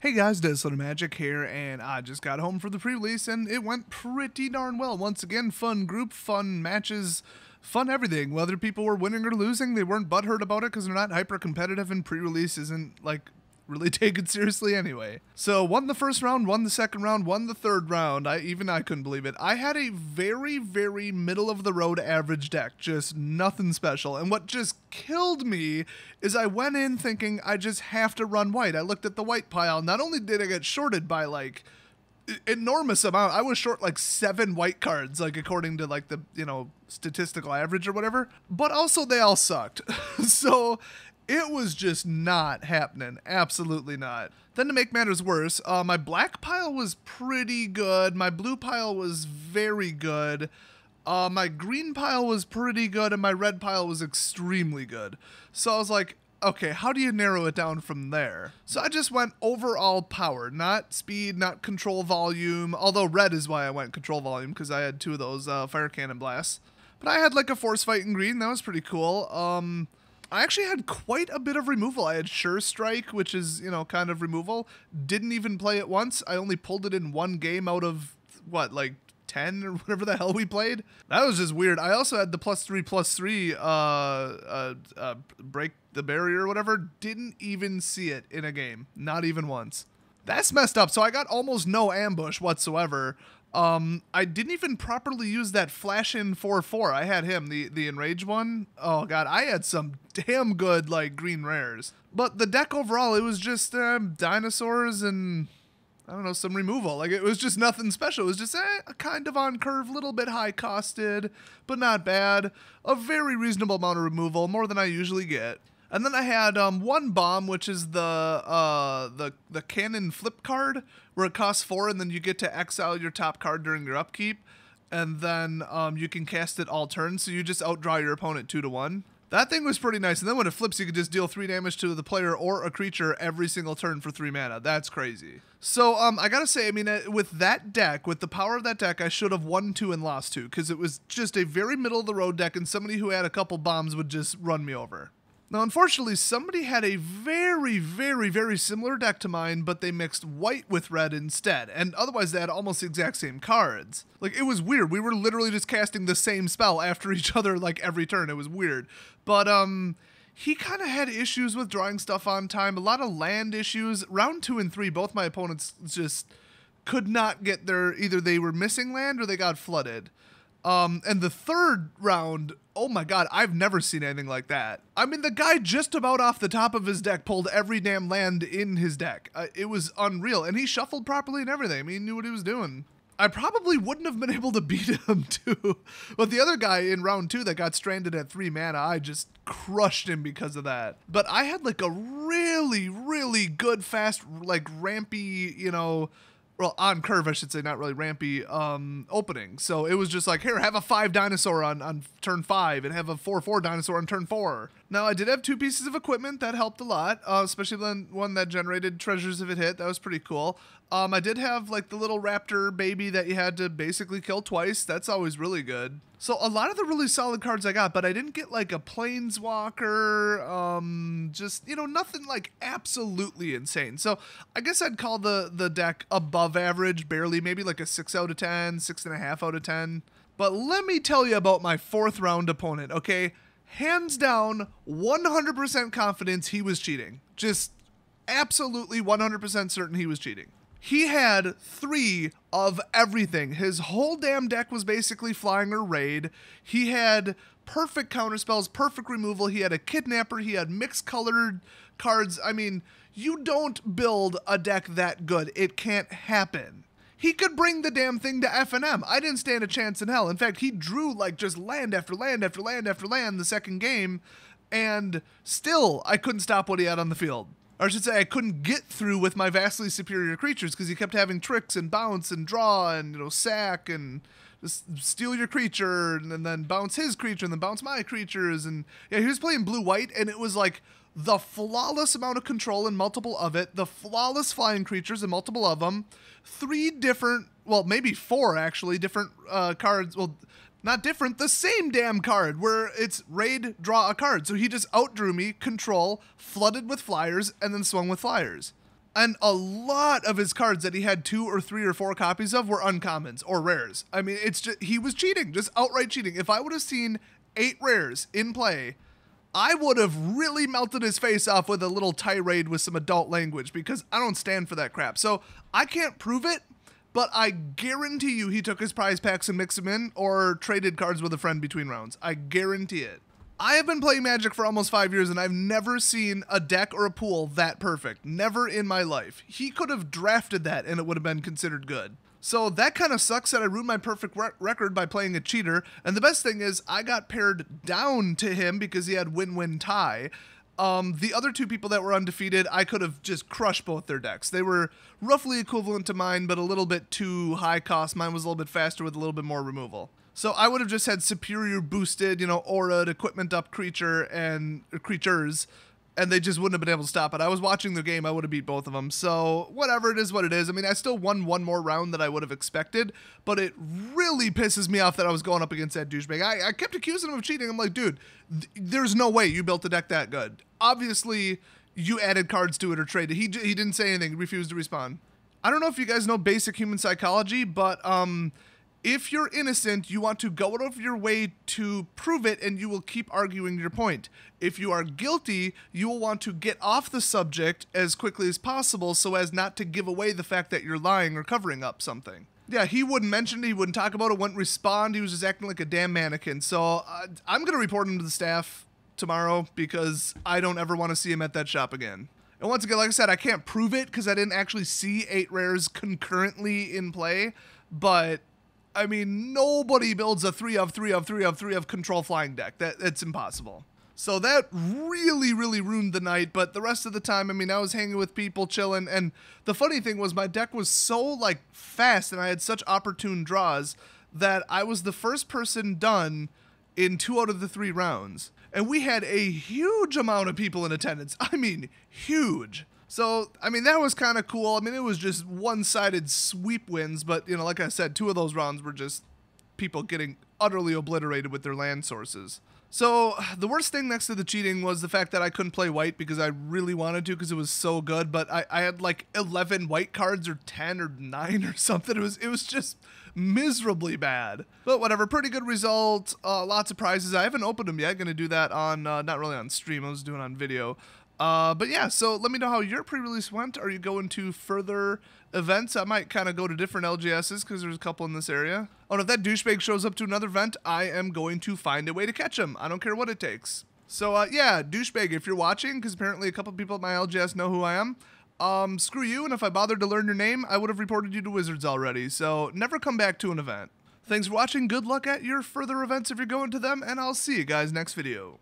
Hey guys, Dinosaur Magic here, and I just got home for the pre-release, and it went pretty darn well. Once again, fun group, fun matches, fun everything. Whether people were winning or losing, they weren't butthurt about it because they're not hyper-competitive, and pre-release isn't, like, really taken seriously anyway. So, won the first round, won the second round, won the third round. Even I couldn't believe it. I had a very, very middle-of-the-road average deck, just nothing special. And what just killed me is I went in thinking I just have to run white. I looked at the white pile. Not only did I get shorted by, like, enormous amount, I was short like 7 white cards, like according to like the, statistical average or whatever, but also they all sucked. So it was just not happening. Absolutely not. Then to make matters worse, my black pile was pretty good. My blue pile was very good. My green pile was pretty good, and my red pile was extremely good. So I was like, okay, how do you narrow it down from there? So I just went overall power, not speed, not control volume, although red is why I went control volume, because I had 2 of those fire cannon blasts. But I had like a force fight in green. That was pretty cool. I actually had quite a bit of removal. I had Sure Strike, which is, kind of removal. Didn't even play it once. I only pulled it in 1 game out of, what, like 10 or whatever the hell we played. That was just weird. I also had the +3/+3 break the barrier or whatever. Didn't even see it in a game. Not even once. That's messed up. So I got almost no ambush whatsoever. I didn't even properly use that flash in 4/4. I had him, the enrage one. Oh god, I had some damn good like green rares. But the deck overall, it was just dinosaurs and I don't know, some removal. Like, it was just nothing special. It was just a kind of on curve, little bit high costed, but not bad. A very reasonable amount of removal, more than I usually get. And then I had 1 bomb, which is the cannon flip card, where it costs 4, and then you get to exile your top card during your upkeep, and then you can cast it all turns, so you just outdraw your opponent 2-1. That thing was pretty nice, and then when it flips, you can just deal 3 damage to the player or a creature every single turn for 3 mana. That's crazy. So, I gotta say, I mean, with that deck, with the power of that deck, I should have won 2 and lost 2, because it was just a very middle-of-the-road deck, and somebody who had a couple bombs would just run me over. Now, unfortunately, somebody had a very, very, very similar deck to mine, but they mixed white with red instead, and otherwise they had almost the exact same cards. Like, it was weird. We were literally just casting the same spell after each other, like, every turn. It was weird. But, he kind of had issues with drawing stuff on time, a lot of land issues. Round 2 and 3, both my opponents just could not get their, either they were missing land or they got flooded. And the third round, oh my god, I've never seen anything like that. I mean, the guy just about off the top of his deck pulled every damn land in his deck. It was unreal, and he shuffled properly and everything. I mean, he knew what he was doing. I probably wouldn't have been able to beat him too. But the other guy in round 2 that got stranded at 3 mana, I just crushed him because of that. But I had like a really, really good, fast, like rampy, well, on curve, I should say, not really rampy, opening. So it was just like, here, have a 5 dinosaur on turn 5 and have a 4/4 dinosaur on turn 4. Now, I did have 2 pieces of equipment. That helped a lot, especially the one that generated treasures if it hit. That was pretty cool. I did have, like, the little raptor baby that you had to basically kill twice. That's always really good. So a lot of the really solid cards I got, but I didn't get, like, a planeswalker, just, nothing, like, absolutely insane. So I guess I'd call the deck above average, barely, maybe like a 6 out of 10, 6.5 out of 10. But let me tell you about my 4th round opponent, okay? Hands down, 100% confidence he was cheating. Just absolutely 100% certain he was cheating. He had 3 of everything. His whole damn deck was basically flying or raid. He had perfect counterspells, perfect removal. He had a kidnapper. He had mixed colored cards. I mean, you don't build a deck that good. It can't happen. He could bring the damn thing to F&M. I didn't stand a chance in hell. In fact, he drew like just land after land after land after land the second game, and still I couldn't stop what he had on the field. Or I should say I couldn't get through with my vastly superior creatures because he kept having tricks and bounce and draw and, sack and just steal your creature and then bounce his creature and then bounce my creatures. And yeah, he was playing blue-white, and it was like the flawless amount of control and multiple of it, the flawless flying creatures and multiple of them, 3 different, well, maybe 4 actually, different cards, well, not different, the same damn card, where it's raid, draw a card. So he just outdrew me, control, flooded with flyers, and then swung with flyers. And a lot of his cards that he had 2 or 3 or 4 copies of were uncommons or rares. I mean, it's just, he was cheating, just outright cheating. If I would have seen 8 rares in play, I would have really melted his face off with a little tirade with some adult language, because I don't stand for that crap. So I can't prove it, but I guarantee you he took his prize packs and mixed them in, or traded cards with a friend between rounds. I guarantee it. I have been playing Magic for almost 5 years, and I've never seen a deck or a pool that perfect. Never in my life. He could have drafted that and it would have been considered good. So that kind of sucks that I ruined my perfect record by playing a cheater. And the best thing is I got paired down to him because he had win-win tie. The other 2 people that were undefeated, I could have just crushed both their decks. They were roughly equivalent to mine, but a little bit too high cost. Mine was a little bit faster with a little bit more removal. So I would have just had superior boosted, you know, aura'd, equipment up creature and creatures, and they just wouldn't have been able to stop it. I was watching the game, I would have beat both of them. So whatever, it is what it is. I mean, I still won one more round that I would have expected, but it really pisses me off that I was going up against that douchebag. I kept accusing him of cheating. I'm like, dude, there's no way you built a deck that good. Obviously, you added cards to it or traded. He didn't say anything, refused to respond. I don't know if you guys know basic human psychology, but if you're innocent, you want to go out of your way to prove it, and you will keep arguing your point. If you are guilty, you will want to get off the subject as quickly as possible so as not to give away the fact that you're lying or covering up something. Yeah, he wouldn't mention it, he wouldn't talk about it, wouldn't respond, he was just acting like a damn mannequin. So I'm going to report him to the staff tomorrow because I don't ever want to see him at that shop again. And once again, like I said, I can't prove it because I didn't actually see 8 rares concurrently in play, but I mean, nobody builds a 3 of control flying deck. That's impossible. So that really ruined the night, but the rest of the time, I mean, I was hanging with people, chilling, and the funny thing was my deck was so, like, fast, and I had such opportune draws that I was the first person done in 2 out of the 3 rounds. And we had a huge amount of people in attendance. I mean, huge. So, I mean, that was kind of cool. I mean, it was just one-sided sweep wins, but, you know, like I said, 2 of those rounds were just people getting utterly obliterated with their land sources. So, the worst thing next to the cheating was the fact that I couldn't play white because I really wanted to because it was so good, but I had like 11 white cards or 10 or 9 or something. It was just miserably bad. But whatever, pretty good result, lots of prizes. I haven't opened them yet. Gonna do that on, not really on stream, I was doing it on video. But yeah, so let me know how your pre-release went. Are you going to further events? I might kind of go to different LGSs because there's a couple in this area. Oh, and if that douchebag shows up to another event, I am going to find a way to catch him. I don't care what it takes. So yeah, douchebag, if you're watching, because apparently a couple people at my LGS know who I am, screw you, and if I bothered to learn your name, I would have reported you to Wizards already. So never come back to an event. Thanks for watching. Good luck at your further events if you're going to them, and I'll see you guys next video.